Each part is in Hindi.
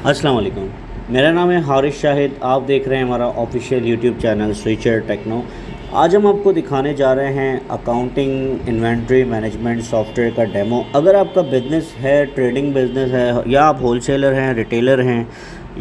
अस्सलाम वालेकुम। मेरा नाम है हारिस शाहिद। आप देख रहे हैं हमारा official YouTube channel Switcher Techno. आज हम आपको दिखाने जा रहे हैं अकाउंटिंग इन्वेंट्री मैनेजमेंट सॉफ्टवेयर का डेमो। अगर आपका बिज़नेस है, ट्रेडिंग बिज़नेस है, या आप होलसेलर हैं, रिटेलर हैं,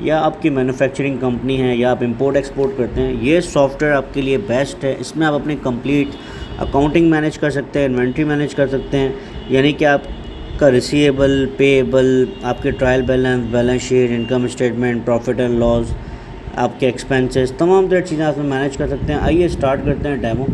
या आपकी मैन्युफैक्चरिंग कंपनी है, या आप इंपोर्ट एक्सपोर्ट करते हैं, ये सॉफ्टवेयर आपके लिए बेस्ट है। इसमें आप अपनी कंप्लीट अकाउंटिंग मैनेज कर सकते हैं, इन्वेंट्री मैनेज कर सकते हैं, यानी कि आप का रिसीवेबल, पेएबल, आपके trial balance, balance sheet, income statement, profit and loss, आपके एक्सपेंसेस, तमाम तरह चीज़ें आप इसमें मैनेज कर सकते हैं। आइए स्टार्ट करते हैं डेमो।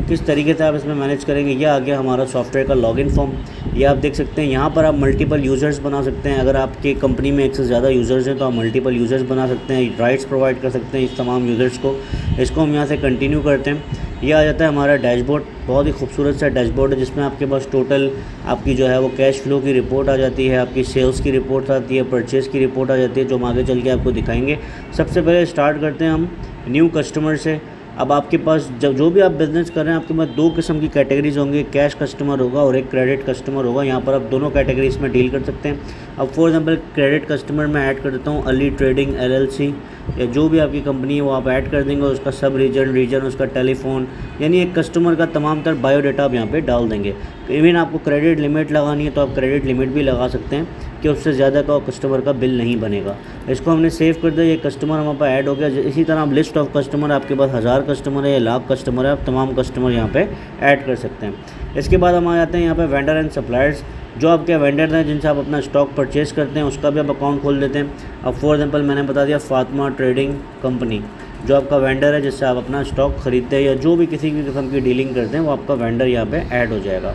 किस तरीके से आप इसमें मैनेज करेंगे। यह आ गया हमारा सॉफ्टवेयर का लॉगिन फॉर्म। ये आप देख सकते हैं। यहाँ पर आप मल्टीपल यूज़र्स बना सकते हैं। अगर आपके कंपनी में एक से ज़्यादा यूज़र्स हैं तो आप मल्टीपल यूज़र्स बना सकते हैं, राइट्स प्रोवाइड कर सकते हैं इस तमाम यूज़र्स को। इसको हम यहाँ से कंटिन्यू करते हैं। ये आ जाता है हमारा डैशबोर्ड। बहुत ही खूबसूरत सा डैशबोर्ड है जिसमें आपके पास टोटल आपकी जो है वो कैश फ्लो की रिपोर्ट आ जाती है, आपकी सेल्स की रिपोर्ट आती है, परचेज़ की रिपोर्ट आ जाती है, जो हम आगे चल के आपको दिखाएंगे। सबसे पहले स्टार्ट करते हैं हम न्यू कस्टमर से। अब आपके पास जो भी आप बिज़नेस कर रहे हैं, आपके पास दो किस्म की कैटेगरीज होंगी, कैश कस्टमर होगा और एक क्रेडिट कस्टमर होगा। यहाँ पर आप दोनों कैटेगरीज में डील कर सकते हैं। अब फॉर एग्जांपल क्रेडिट कस्टमर में ऐड कर देता हूँ अली ट्रेडिंग LLC, या जो भी आपकी कंपनी है वो आप ऐड कर देंगे, उसका सब रीजन, उसका टेलीफोन, यानी एक कस्टमर का तमाम तरह बायोडाटा आप यहाँ पे डाल देंगे। इवन आपको क्रेडिट लिमिट लगानी है तो आप क्रेडिट लिमिट भी लगा सकते हैं कि उससे ज़्यादा का कस्टमर का बिल नहीं बनेगा। इसको हमने सेव कर दिया। ये कस्टमर हमारे पास ऐड हो गया। इसी तरह आप लिस्ट ऑफ कस्टमर, आपके पास 1000 कस्टमर है या लाख कस्टमर है, आप तमाम कस्टमर यहाँ पे ऐड कर सकते हैं। इसके बाद हम आ जाते हैं यहाँ पे वेंडर एंड सप्लायर्स। जो आपके वेंडर हैं जिनसे आप अपना स्टॉक परचेज़ करते हैं, उसका भी आप अकाउंट खोल देते हैं। अब फॉर एग्जांपल मैंने बता दिया फातिमा ट्रेडिंग कंपनी, जो आपका वेंडर है जिससे आप अपना स्टॉक खरीदते हैं या जो भी किसी भी किस्म की डीलिंग करते हैं, वो आपका वेंडर यहाँ पे ऐड हो जाएगा।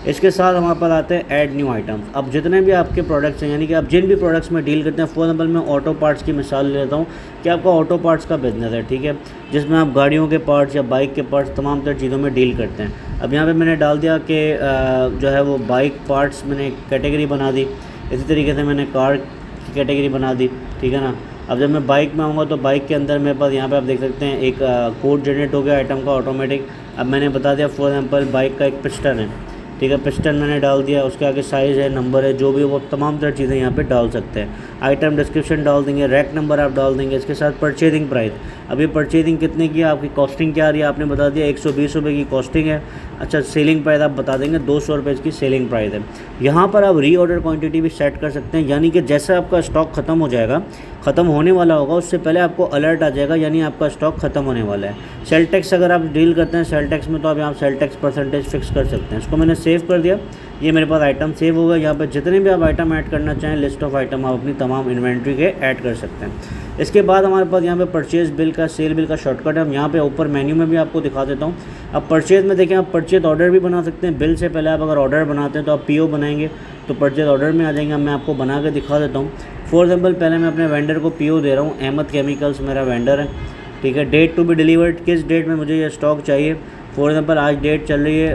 इसके साथ हमारे पास आते हैं ऐड न्यू आइटम्स। अब जितने भी आपके प्रोडक्ट्स हैं, यानी कि आप जिन भी प्रोडक्ट्स में डील करते हैं, फॉर एग्जांपल मैं ऑटो पार्ट्स की मिसाल ले लेता हूँ कि आपका ऑटो पार्ट्स का बिज़नेस है, ठीक है, जिसमें आप गाड़ियों के पार्ट्स या बाइक के पार्ट्स तमाम तरह चीज़ों में डील करते हैं। अब यहाँ पे मैंने डाल दिया कि जो है वो बाइक पार्ट्स मैंने कैटेगरी बना दी। इसी तरीके से मैंने कार की कैटेगरी बना दी, ठीक है ना। अब जब मैं बाइक में आऊँगा तो बाइक के अंदर मेरे पास यहाँ पे आप देख सकते हैं एक कोड जनरेट हो गया आइटम का ऑटोमेटिक। अब मैंने बता दिया फॉर एग्जांपल बाइक का एक पिस्टन है, ठीक है, पिस्टन मैंने डाल दिया, उसके आगे साइज़ है, नंबर है, जो भी वो तमाम तरह चीज़ें यहाँ पे डाल सकते हैं। आइटम डिस्क्रिप्शन डाल देंगे, रैक नंबर आप डाल देंगे। इसके साथ परचेजिंग प्राइस। अभी परचेजिंग कितने की है, आपकी कॉस्टिंग क्या आ रही है, आपने बता दिया 120 रुपये की कॉस्टिंग है। अच्छा, सेलिंग प्राइस आप बता देंगे 200 रुपये की सेलिंग प्राइस है। यहाँ पर आप री ऑर्डर क्वान्टिटी भी सेट कर सकते हैं, यानी कि जैसे आपका स्टॉक ख़त्म हो जाएगा, ख़त्म होने वाला होगा, उससे पहले आपको अलर्ट आ जाएगा, यानी आपका स्टॉक ख़त्म होने वाला है। सेल टैक्स अगर आप डील करते हैं सेल टैक्स में, तो आप यहाँ सेल टैक्स परसेंटेज फिक्स कर सकते हैं। इसको मैंने सेव कर दिया। ये मेरे पास आइटम सेव होगा। यहाँ पर जितने भी आप आइटम ऐड करना चाहें, लिस्ट ऑफ आइटम आप अपनी तमाम इन्वेंट्री के ऐड कर सकते हैं। इसके बाद हमारे पास यहाँ पे परचेज़ बिल का, सेल बिल का शॉर्टकट है। हम यहाँ पे ऊपर मेन्यू में भी आपको दिखा देता हूँ। अब परचेज़ में देखें, आप परचेज़ ऑर्डर भी बना सकते हैं। बिल से पहले आप अगर ऑर्डर बनाते हैं तो आप PO बनाएंगे तो परचेज़ ऑर्डर में आ जाएंगे। मैं आपको बना के दिखा देता हूँ। फॉर एग्जाम्पल पहले मैं अपने वेंडर को PO दे रहा हूँ। अहमद केमिकल्स मेरा वेंडर है, ठीक है। डेट टू बी डिलीवर्ड, किस डेट में मुझे ये स्टॉक चाहिए। फॉर एग्जांपल आज डेट चल रही है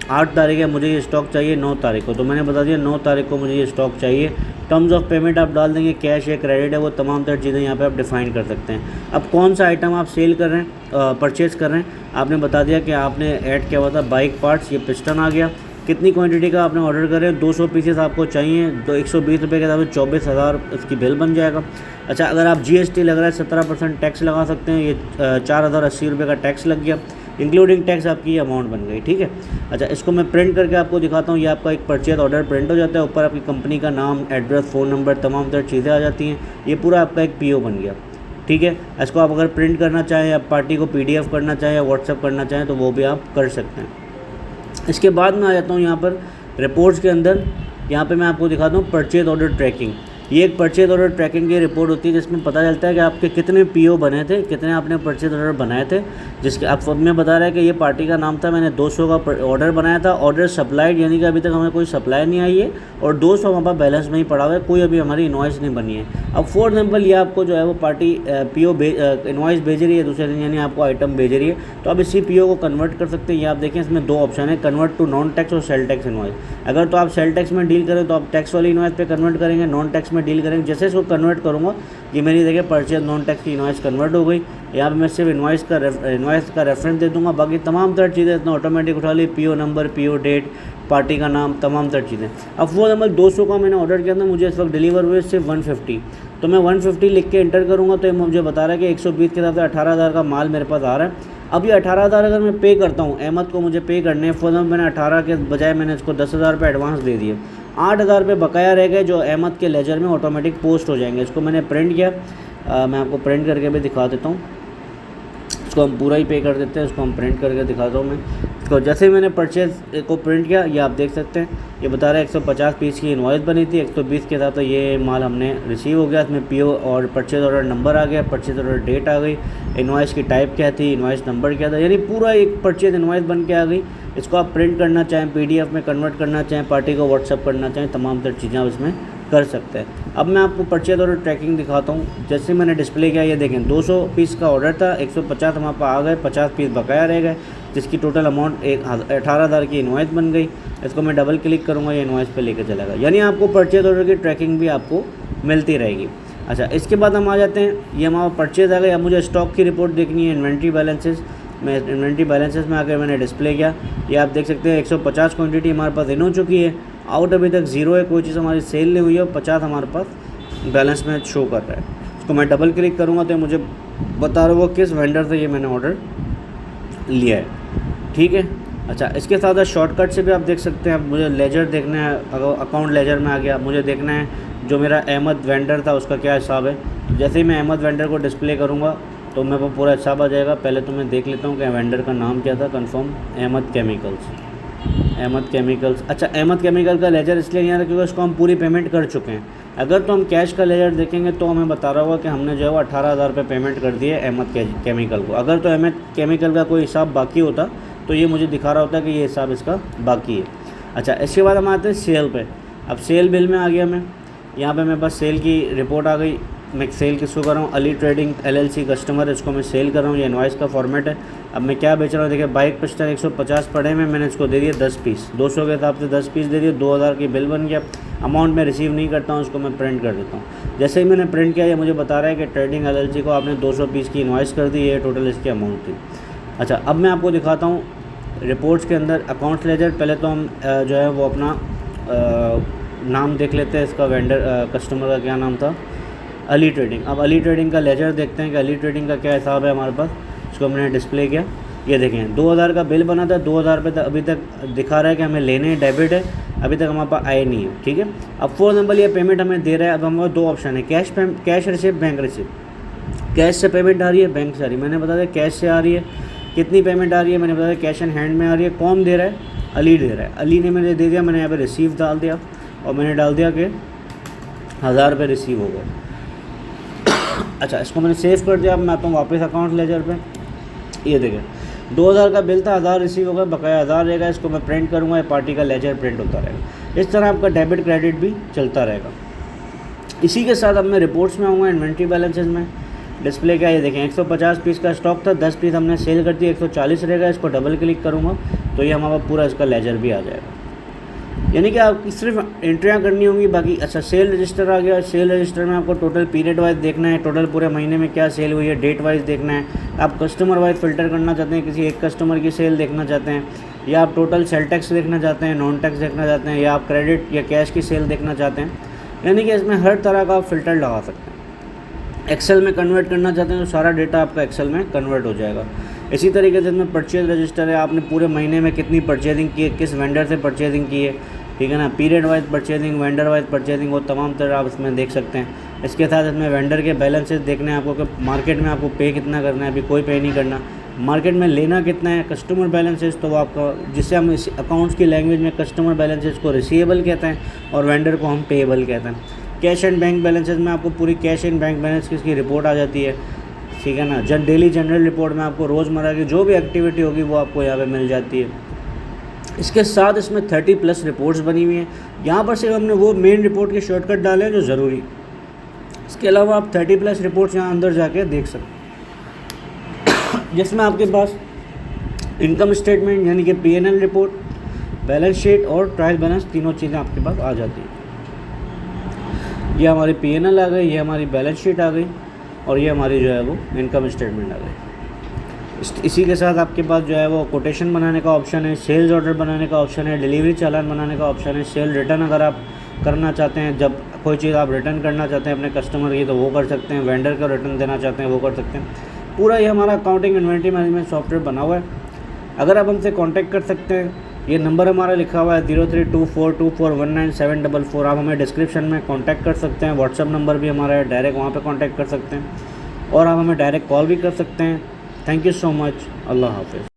8 तारीख है, मुझे ये स्टॉक चाहिए 9 तारीख को, तो मैंने बता दिया 9 तारीख को मुझे ये स्टॉक चाहिए। टर्म्स ऑफ पेमेंट आप डाल देंगे, कैश है, क्रेडिट है, वो तमाम तरह चीज़ें यहाँ पे आप डिफ़ाइन कर सकते हैं। अब कौन सा आइटम आप सेल कर रहे हैं, परचेज़ कर रहे हैं, आपने बता दिया कि आपने ऐड किया हुआ था बाइक पार्ट्स, ये पिस्टन आ गया। कितनी क्वांटिटी का आपने ऑर्डर करें, 200 पीसेस आपको चाहिए, तो 120 रुपये के हिसाब से 24,000 इसकी बिल बन जाएगा। अच्छा, अगर आप GST लग रहा है 17% टैक्स लगा सकते हैं। ये 4,080 रुपये का टैक्स लग गया, इंक्लूडिंग टैक्स आपकी ये अमाउंट बन गई, ठीक है। अच्छा, इसको मैं प्रिंट करके आपको दिखाता हूँ। ये आपका एक परचेज ऑर्डर प्रिंट हो जाता है। ऊपर आपकी कंपनी का नाम, एड्रेस, फ़ोन नंबर, तमाम तरह चीज़ें आ जाती हैं। ये पूरा आपका एक PO बन गया, ठीक है। इसको आप अगर प्रिंट करना चाहें या पार्टी को PDF करना चाहें या व्हाट्सअप करना चाहें तो वो भी आप कर सकते हैं। इसके बाद मैं आ जाता हूँ यहाँ पर रिपोर्ट्स के अंदर। यहाँ पे मैं आपको दिखाता हूँ परचेज ऑर्डर ट्रैकिंग। ये एक परचेज ऑर्डर ट्रैकिंग की रिपोर्ट होती है जिसमें पता चलता है कि आपके कितने PO बने थे, कितने आपने परचेज ऑर्डर बनाए थे। जिसके आप में बता रहा है कि ये पार्टी का नाम था, मैंने 200 का ऑर्डर बनाया था। ऑर्डर सप्लाइड, यानी कि अभी तक हमें कोई सप्लाई नहीं आई है, और 200 हमारे पास बैलेंस में ही पड़ा हुआ है, कोई अभी हमारी इनवॉइस नहीं बनी है। अब फॉर एग्जाम्पल ये आपको जो है वो पार्टी PO इनवॉइस भेज रही है दूसरे दिन, यानी आपको आइटम भेज रही है, तो आप इसी PO को कन्वर्ट कर सकते हैं। ये आप देखें, इसमें 2 ऑप्शन है, कन्वर्ट टू नॉन टैक्स और सेल टैक्स इनवॉइस। अगर तो आप सेल टैक्स में डील करें तो आप टैक्स वाली इनवॉइस पे कन्वर्ट करेंगे, नॉन टैक्स में डील करेंगे। जैसे इसको कन्वर्ट करूँगा, ये मेरी देखिए परचेज नॉन टैक्स की इनवॉइस कन्वर्ट हो गई। यहाँ पे मैं सिर्फ इनवॉइस का रेफरेंस दे दूँगा, बाकी तमाम तरह चीज़ें इतना ऑटोमेटिक उठा ली। PO number, PO date, party का नाम, तमाम तरह चीज़ें। अब वो नंबर 200 का मैंने ऑर्डर किया था, मुझे इस वक्त डिलीवर हुए सिर्फ 150। तो मैं 150 लिख के एंटर करूँगा तो ये मुझे बता रहा है कि 120 के हिसाब से 18,000 का माल मेरे पास आ रहा है। अब ये 18,000 अगर मैं पे करता हूँ, अहमद को मुझे पे करने हैं, फॉर एग्जाम्पल मैंने 18 के बजाय मैंने इसको 10,000 रुपये एडवांस दे दिए, 8,000 रुपये बकाया रह गए जो अहमद के लेजर में ऑटोमेटिक पोस्ट हो जाएंगे। इसको मैंने प्रिंट किया, मैं आपको प्रिंट करके भी दिखा देता हूँ। इसको हम पूरा ही पे कर देते हैं, इसको हम प्रिंट करके दिखाता हूँ मैं। इसको जैसे ही मैंने परचेज़ को प्रिंट किया, ये आप देख सकते हैं, ये बता रहा है 150 पीस की इनवॉइस बनी थी, 120 के साथ तो ये माल हमने रिसीव हो गया। इसमें पीओ और परचेज़ ऑर्डर नंबर आ गया, परचेज़ ऑर्डर डेट आ गई, इनवॉइस की टाइप क्या थी, इनवॉइस नंबर क्या था, यानी पूरा एक परचेज़ इनवॉइस बन के आ गई। इसको आप प्रिंट करना चाहें, PDF में कन्वर्ट करना चाहें, पार्टी को व्हाट्सअप करना चाहें, तमाम तरह चीज़ें आप इसमें कर सकते हैं। अब मैं आपको परचेज ऑर्डर ट्रैकिंग दिखाता हूँ। जैसे मैंने डिस्प्ले किया, ये देखें 200 पीस का ऑर्डर था, 150 हमारे पास आ गए, 50 पीस बकाया रह गए, जिसकी टोटल अमाउंट 18,000 की इनवॉइस बन गई। इसको मैं डबल क्लिक करूँगा, ये इनवॉइस पे लेकर चलेगा, यानी आपको परचेज ऑर्डर की ट्रैकिंग भी आपको मिलती रहेगी। अच्छा, इसके बाद हम आ जाते हैं, ये हमारा परचेज आ गया। अब मुझे स्टॉक की रिपोर्ट देखनी है, इन्वेंट्री बैलेंसेस। मैं इन्वेंट्री बैलेंसेस में आकर मैंने डिस्प्ले किया, ये आप देख सकते हैं 150 क्वांटिटी हमारे पास इन हो चुकी है, आउट अभी तक 0 है, कोई चीज़ हमारी सेल नहीं हुई है, और 50 हमारे पास बैलेंस में शो कर रहा है। इसको मैं डबल क्लिक करूँगा तो मुझे बता रहा होगा किस वेंडर से ये मैंने ऑर्डर लिया है, ठीक है। अच्छा, इसके साथ शॉर्टकट से भी आप देख सकते हैं। मुझे लेजर देखना है, अगर अकाउंट लेजर में आ गया, मुझे देखना है जो मेरा अहमद वेंडर था उसका क्या हिसाब है। जैसे ही मैं अहमद वेंडर को डिस्प्ले करूँगा तो मेरे को पूरा हिसाब आ जाएगा। पहले तो मैं देख लेता हूँ कि वेंडर का नाम क्या था, confirm, Ahmed chemicals, Ahmed chemicals. अच्छा, अहमद केमिकल का लेजर इसलिए नहीं आ रहा क्योंकि उसको हम पूरी पेमेंट कर चुके हैं। अगर तो हम कैश का लेजर देखेंगे तो हमें बता रहा होगा कि हमने जो है वो 18,000 रुपये पेमेंट कर दिए अहमद केमिकल को। अगर तो अहमद केमिकल का कोई हिसाब बाकी होता तो ये मुझे दिखा रहा होता कि ये हिसाब इसका बाकी है। अच्छा, इसके बाद हम आते हैं सेल पे। अब सेल बिल में आ गया मैं, यहाँ पे मेरे पास सेल की रिपोर्ट आ गई। मैं सेल किसको कर रहा हूँ, अली ट्रेडिंग LLC कस्टमर, इसको मैं सेल कर रहा हूँ, ये इनवॉइस का फॉर्मेट है। अब मैं क्या बेच रहा हूँ, देखिए बाइक पिस्टन 150 पड़े में, मैंने इसको दे दिए 10 पीस, 200 के हिसाब से 10 पीस दे दिए, 2,000 की बिल बन गया। अमाउंट मैं रिसीव नहीं करता हूँ, उसको मैं प्रिंट कर देता हूँ। जैसे ही मैंने प्रिंट किया, ये मुझे बता रहा है कि ट्रेडिंग LLC को आपने 200 पीस की इनवॉइस कर दी, ये टोटल इसकी अमाउंट थी। अच्छा, अब मैं आपको दिखाता हूँ रिपोर्ट्स के अंदर अकाउंट्स लेजर। पहले तो हम जो है वो अपना नाम देख लेते हैं, इसका वेंडर कस्टमर का क्या नाम था, अली ट्रेडिंग। अब अली ट्रेडिंग का लेजर देखते हैं कि अली ट्रेडिंग का क्या हिसाब है हमारे पास। इसको मैंने डिस्प्ले किया, ये देखें 2,000 का बिल बना था, 2,000 रुपये अभी तक दिखा रहा है कि हमें लेने हैं, डेबिट है, अभी तक हमारे पास आए नहीं है, ठीक है। अब फॉर एग्जाम्पल ये पेमेंट हमें दे रहा है। अब हमारे दो ऑप्शन है, cash receipt, bank receipt. Cash से पेमेंट आ रही है, बैंक से आ रही है। मैंने बता दिया कैश से आ रही है, कितनी पेमेंट आ रही है, मैंने बताया कैश एंड हैंड में आ रही है। कौन दे रहा है, अली दे रहा है, अली ने मुझे दे दिया। मैंने यहाँ पे रिसीव डाल दिया और मैंने डाल दिया कि 1,000 रुपये रिसीव हो गए। अच्छा, इसको मैंने सेव कर दिया। अब मैं आता हूँ वापस अकाउंट लेजर पे, ये देखें 2,000 का बिल था, 1,000 रिसीव हो गया, बकाया 1,000 रहेगा। इसको मैं प्रिंट करूँगा, ये पार्टी का लेजर प्रिंट होता रहेगा। इस तरह आपका डेबिट क्रेडिट भी चलता रहेगा। इसी के साथ अब मैं रिपोर्ट्स में आऊँगा, इन्वेंट्री बैलेंसेस में। डिस्प्ले क्या है, ये देखें 150 पीस का स्टॉक था, 10 पीस हमने सेल कर दिया, 140 रहेगा। इसको डबल क्लिक करूँगा तो ये हमारा पूरा इसका लेजर भी आ जाएगा। यानी कि आपकी सिर्फ एंट्रियाँ करनी होंगी, बाकी। अच्छा, सेल रजिस्टर आ गया। सेल रजिस्टर में आपको टोटल पीरियड वाइज देखना है, टोटल पूरे महीने में क्या सेल हुई है, डेट वाइज देखना है। आप कस्टमर वाइज फ़िल्टर करना चाहते हैं, किसी एक कस्टमर की सेल देखना चाहते हैं, या आप टोटल सेल टैक्स देखना चाहते हैं, नॉन टैक्स देखना चाहते हैं, या आप क्रेडिट या कैश की सेल देखना चाहते हैं। यानी कि इसमें हर तरह का आप फ़िल्टर लगा सकते हैं। एक्सेल में कन्वर्ट करना चाहते हैं तो सारा डेटा आपका एक्सेल में कन्वर्ट हो जाएगा। इसी तरीके से इसमें परचेज रजिस्टर है, आपने पूरे महीने में कितनी परचेजिंग की है, किस वेंडर से परचेजिंग की है, ठीक है ना। Period wise purchasing, vendor wise purchasing, वो तमाम तरह आप इसमें देख सकते हैं। इसके साथ इसमें वेंडर के बैलेंसेस देखने हैं आपको कि मार्केट में आपको पे कितना करना है, अभी कोई पे नहीं करना, मार्केट में लेना कितना है। कस्टमर बैलेंसेस तो वो आपका, जिससे हम इस अकाउंट्स की लैंग्वेज में कस्टमर बैलेंसेस को रिसीवेबल कहते हैं और वेंडर को हम पेएबल कहते हैं। कैश एंड बैंक बैलेंसेस में आपको पूरी कैश एंड बैंक बैलेंस की रिपोर्ट आ जाती है, ठीक है ना। डेली जनरल रिपोर्ट में आपको रोज़मर्रा की जो भी एक्टिविटी होगी वो आपको यहाँ पे मिल जाती है। इसके साथ इसमें 30+ रिपोर्ट्स बनी हुई हैं। यहाँ पर सिर्फ हमने वो मेन रिपोर्ट के शॉर्टकट डाले हैं जो ज़रूरी। इसके अलावा आप 30+ रिपोर्ट्स यहाँ अंदर जाके देख सकते हैं, जिसमें आपके पास इनकम स्टेटमेंट यानी कि P&L रिपोर्ट, बैलेंस शीट और ट्रायल बैलेंस, तीनों चीज़ें आपके पास आ जाती हैं। ये हमारी P&L आ गई, ये हमारी बैलेंस शीट आ गई और ये हमारी जो है वो इनकम स्टेटमेंट आ गई। इसी के साथ आपके पास जो है वो कोटेशन बनाने का ऑप्शन है, सेल्स ऑर्डर बनाने का ऑप्शन है, डिलीवरी चालान बनाने का ऑप्शन है, सेल रिटर्न अगर आप करना चाहते हैं, जब कोई चीज़ आप रिटर्न करना चाहते हैं अपने कस्टमर की तो वो कर सकते हैं, वेंडर का रिटर्न देना चाहते हैं वो कर सकते हैं। पूरा ये हमारा अकाउंटिंग इन्वेंटरी मैनेजमेंट सॉफ्टवेयर बना हुआ है। अगर आप हमसे कांटेक्ट कर सकते हैं, ये नंबर हमारा लिखा हुआ है 0324241974। आप हमें डिस्क्रिप्शन में कांटेक्ट कर सकते हैं। व्हाट्सअप नंबर भी हमारा है, डायरेक्ट वहाँ पे कांटेक्ट कर सकते हैं और आप हमें डायरेक्ट कॉल भी कर सकते हैं। Thank you so much. Allah हाफ़िज़।